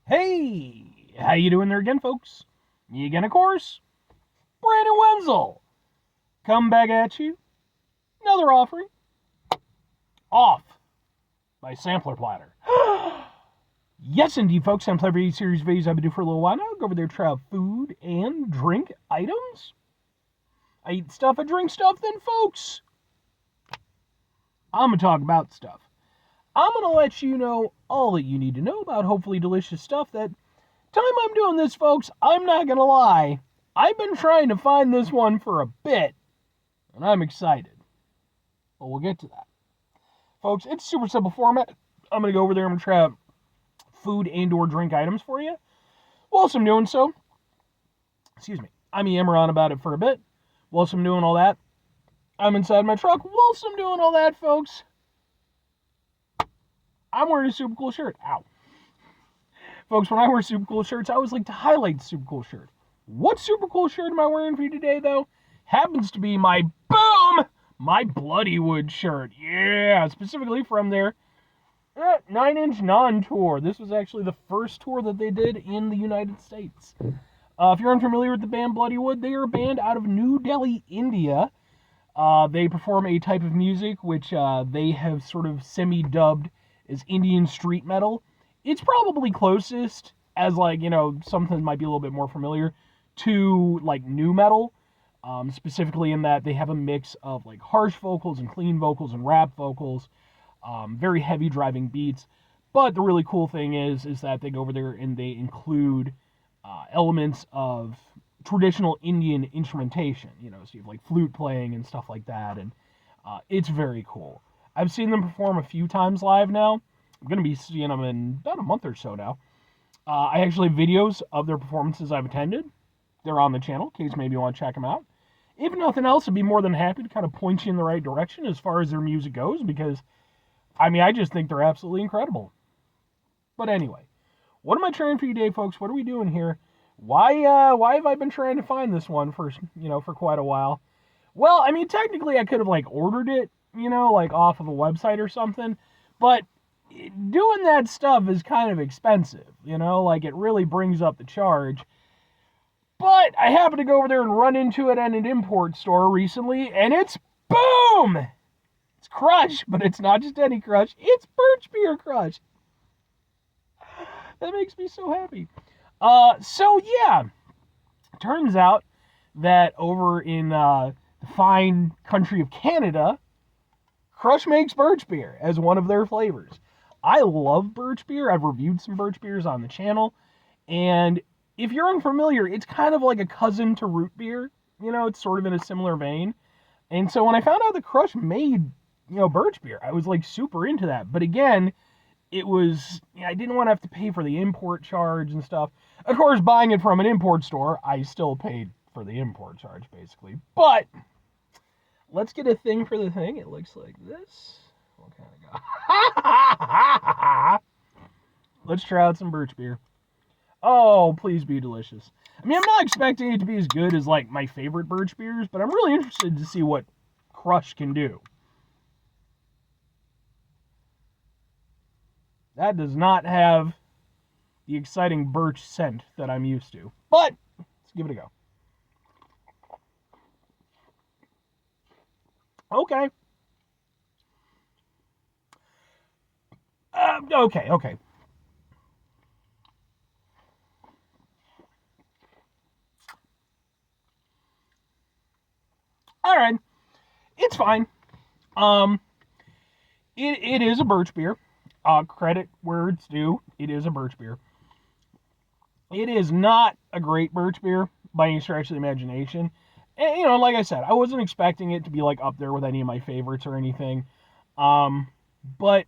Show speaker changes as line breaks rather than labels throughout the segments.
Hey, how you doing there again, folks? Me again, of course, Brandon Wenzel. Come back at you. Another offering. Off by Sampler Platter. Yes, indeed, folks. I'm Platter series videos I've been doing for a little while now. Go over there, try out food and drink items. I eat stuff, I drink stuff, then, folks, I'm going to talk about stuff. I'm going to let you know all that you need to know about hopefully delicious stuff that time I'm doing this, folks, I'm not going to lie. I've been trying to find this one for a bit, and I'm excited. But we'll get to that. Folks, it's super simple format. I'm going to go over there and try out food and or drink items for you. Whilst I'm doing so, I'm yammering on about it for a bit. Whilst I'm doing all that, I'm inside my truck. Whilst I'm doing all that, folks, I'm wearing a super cool shirt. Ow. Folks, when I wear super cool shirts, I always like to highlight the super cool shirt. What super cool shirt am I wearing for you today, though? Happens to be my Bloody Wood shirt. Yeah, specifically from their 9-inch non-tour. This was actually the first tour that they did in the United States. If you're unfamiliar with the band Bloody Wood, they are a band out of New Delhi, India. They perform a type of music which they have sort of semi-dubbed as Indian street metal. It's probably closest as, like, you know, something might be a little bit more familiar to, like, nu metal. Specifically in that they have a mix of, like, harsh vocals and clean vocals and rap vocals. Very heavy driving beats. But the really cool thing is that they go over there and they include elements of traditional Indian instrumentation. You know, so you have, like, flute playing and stuff like that. And it's very cool. I've seen them perform a few times live now. I'm going to be seeing them in about a month or so now. I actually have videos of their performances I've attended. They're on the channel, in case maybe you want to check them out. If nothing else, I'd be more than happy to kind of point you in the right direction as far as their music goes, because, I mean, I just think they're absolutely incredible. But anyway, what am I trying for you today, folks? What are we doing here? Why have I been trying to find this one for quite a while? Well, I mean, technically I could have, like, ordered it, like off of a website or something, but doing that stuff is kind of expensive, like it really brings up the charge. But I happened to go over there and run into it at an import store recently, and it's boom! It's Crush, but it's not just any Crush, it's Birch Beer Crush. That makes me so happy. So yeah, turns out that over in the fine country of Canada, Crush makes Birch Beer as one of their flavors. I love Birch Beer. I've reviewed some Birch Beers on the channel. And if you're unfamiliar, it's kind of like a cousin to root beer. It's sort of in a similar vein. And so when I found out that Crush made, Birch Beer, I was like super into that. But again, it was, I didn't want to have to pay for the import charge and stuff. Of course, buying it from an import store, I still paid for the import charge, basically. But let's get a thing for the thing. It looks like this. What kind of guy? Let's try out some Birch Beer. Oh, please be delicious. I mean, I'm not expecting it to be as good as, like, my favorite Birch Beers, but I'm really interested to see what Crush can do. That does not have the exciting birch scent that I'm used to. But let's give it a go. Okay. Okay. All right. It's fine. It is a Birch Beer. Credit where it's due. It is a Birch Beer. It is not a great Birch Beer by any stretch of the imagination. And, like I said, I wasn't expecting it to be, like, up there with any of my favorites or anything. But,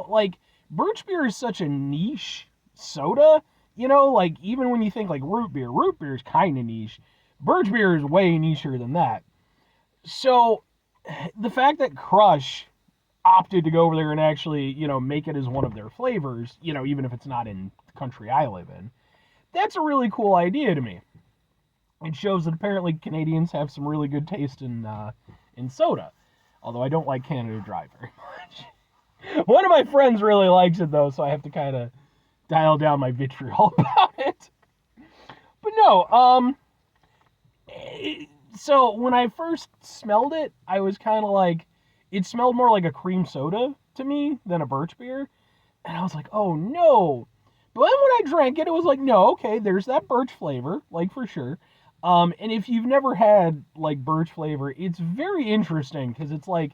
like, Birch Beer is such a niche soda. Like, even when you think, like, root beer is kind of niche. Birch Beer is way nicher than that. So, the fact that Crush opted to go over there and actually, make it as one of their flavors, even if it's not in the country I live in, that's a really cool idea to me. It shows that apparently Canadians have some really good taste in soda. Although I don't like Canada Dry very much. One of my friends really likes it, though, so I have to kind of dial down my vitriol about it. But no, so when I first smelled it, I was kind of like, it smelled more like a cream soda to me than a birch beer. And I was like, oh no. But then when I drank it, it was like, no, okay, there's that birch flavor, like for sure. And if you've never had like birch flavor, it's very interesting because it's like,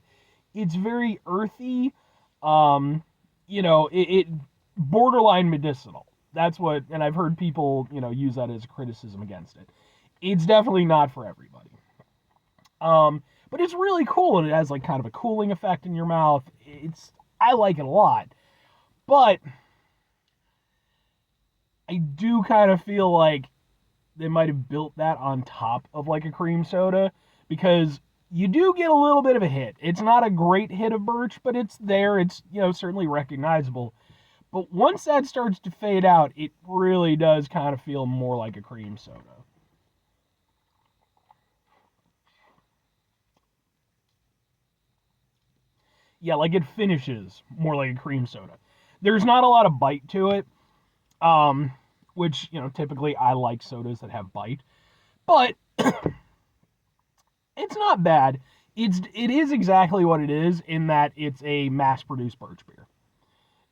it's very earthy. Um, it borderline medicinal. That's what, and I've heard people, use that as a criticism against it. It's definitely not for everybody. But it's really cool, and it has like kind of a cooling effect in your mouth. I like it a lot, but I do kind of feel like they might have built that on top of like a cream soda because you do get a little bit of a hit. It's not a great hit of birch, but it's there. It's, certainly recognizable. But once that starts to fade out, it really does kind of feel more like a cream soda. Yeah, like it finishes more like a cream soda. There's not a lot of bite to it, which, typically I like sodas that have bite. But it's not bad. It is exactly what it is in that it's a mass-produced birch beer.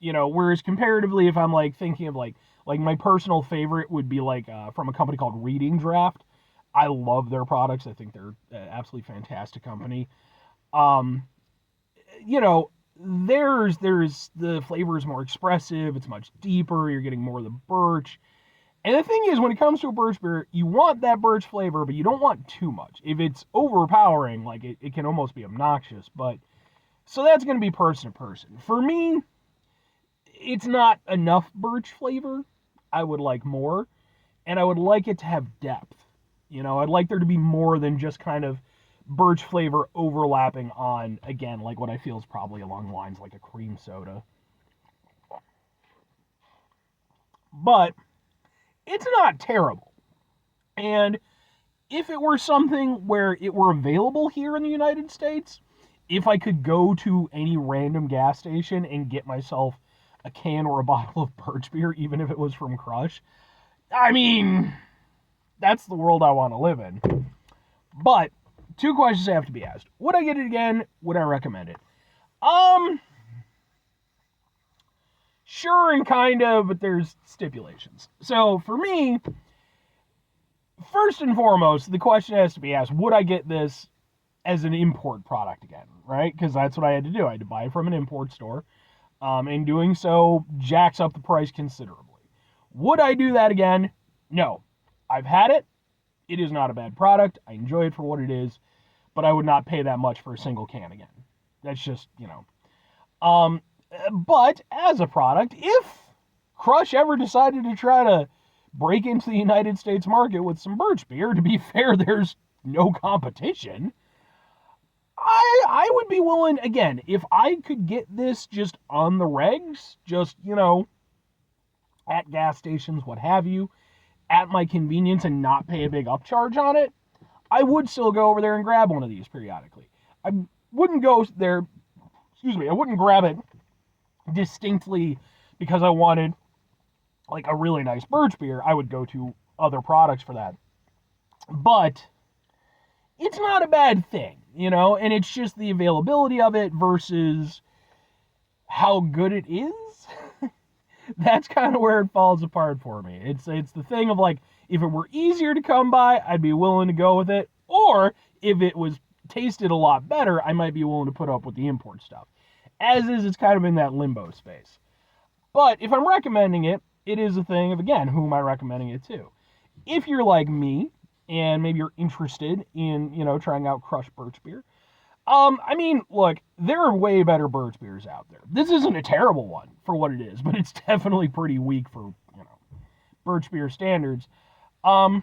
Whereas comparatively, if I'm like thinking of like my personal favorite would be like from a company called Reading Draft. I love their products. I think they're an absolutely fantastic company. Um, you know, there's the flavor is more expressive. It's much deeper. You're getting more of the birch. And the thing is, when it comes to a birch beer, you want that birch flavor, but you don't want too much. If it's overpowering, like it can almost be obnoxious. But so that's going to be person to person. For me, it's not enough birch flavor. I would like more, and I would like it to have depth. I'd like there to be more than just kind of birch flavor overlapping on, again, like what I feel is probably along the lines like a cream soda. But it's not terrible. And if it were something where it were available here in the United States, if I could go to any random gas station and get myself a can or a bottle of birch beer, even if it was from Crush, I mean, that's the world I want to live in. But two questions have to be asked. Would I get it again? Would I recommend it? Sure and kind of, but there's stipulations. So for me, first and foremost, the question has to be asked, would I get this as an import product again, right? Because that's what I had to do. I had to buy it from an import store. And doing so jacks up the price considerably. Would I do that again? No. I've had it. It is not a bad product. I enjoy it for what it is, but I would not pay that much for a single can again. That's just, But as a product, if Crush ever decided to try to break into the United States market with some birch beer, to be fair, there's no competition. I would be willing, again, if I could get this just on the regs, just, at gas stations, what have you, at my convenience and not pay a big upcharge on it, I would still go over there and grab one of these periodically. I wouldn't go there, I wouldn't grab it distinctly because I wanted like a really nice birch beer. I would go to other products for that. But it's not a bad thing, and it's just the availability of it versus how good it is. That's kind of where it falls apart for me. It's the thing of like, if it were easier to come by, I'd be willing to go with it. Or if it was tasted a lot better, I might be willing to put up with the import stuff. As is, it's kind of in that limbo space. But if I'm recommending it, it is a thing of, again, who am I recommending it to? If you're like me, and maybe you're interested in, trying out Crush Birch Beer, look, there are way better birch beers out there. This isn't a terrible one for what it is, but it's definitely pretty weak for, birch beer standards. I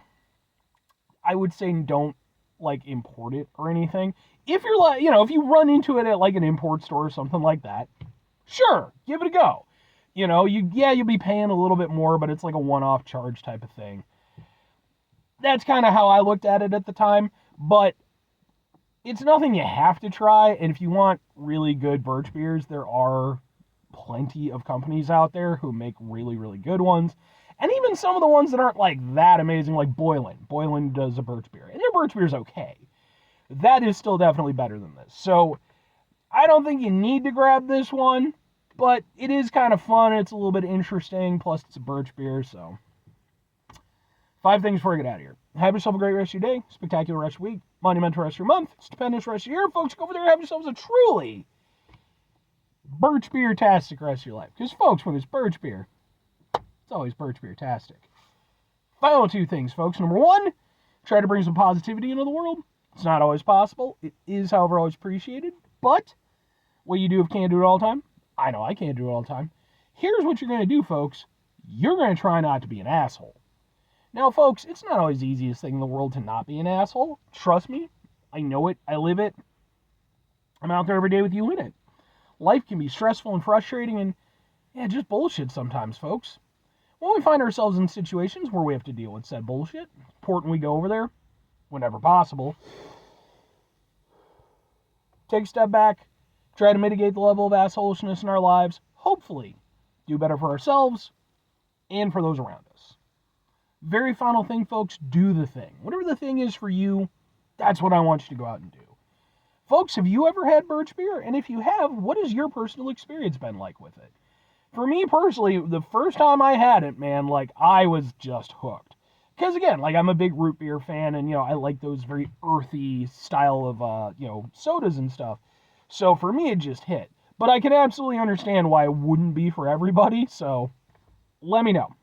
would say don't, like, import it or anything. If you're like, if you run into it at, like, an import store or something like that, sure, give it a go. You'll be paying a little bit more, but it's like a one-off charge type of thing. That's kind of how I looked at it at the time, but it's nothing you have to try, and if you want really good birch beers, there are plenty of companies out there who make really, really good ones. And even some of the ones that aren't like that amazing, like Boylan. Boylan does a Birch Beer, and their Birch Beer is okay. That is still definitely better than this. So I don't think you need to grab this one, but it is kind of fun. It's a little bit interesting. Plus, it's a Birch Beer, so 5 things before I get out of here. Have yourself a great rest of your day, spectacular rest of your week, monumental rest of your month, stupendous rest of your year. Folks, go over there and have yourselves a truly Birch Beer-tastic rest of your life. Because, folks, when it's Birch Beer, it's always Birch Beer-tastic. Final 2 things, folks. Number 1, try to bring some positivity into the world. It's not always possible. It is, however, always appreciated. But what you do if you can't do it all the time, I know I can't do it all the time. Here's what you're going to do, folks. You're going to try not to be an asshole. Now, folks, it's not always the easiest thing in the world to not be an asshole. Trust me. I know it. I live it. I'm out there every day with you in it. Life can be stressful and frustrating and, yeah, just bullshit sometimes, folks. When we find ourselves in situations where we have to deal with said bullshit, it's important we go over there, whenever possible. Take a step back, try to mitigate the level of assholishness in our lives, hopefully do better for ourselves and for those around us. Very final thing, folks, do the thing. Whatever the thing is for you, that's what I want you to go out and do. Folks, have you ever had Birch Beer? And if you have, what has your personal experience been like with it? For me personally, the first time I had it, man, like, I was just hooked. Because, again, like, I'm a big root beer fan, and, I like those very earthy style of, sodas and stuff. So, for me, it just hit. But I can absolutely understand why it wouldn't be for everybody, so let me know.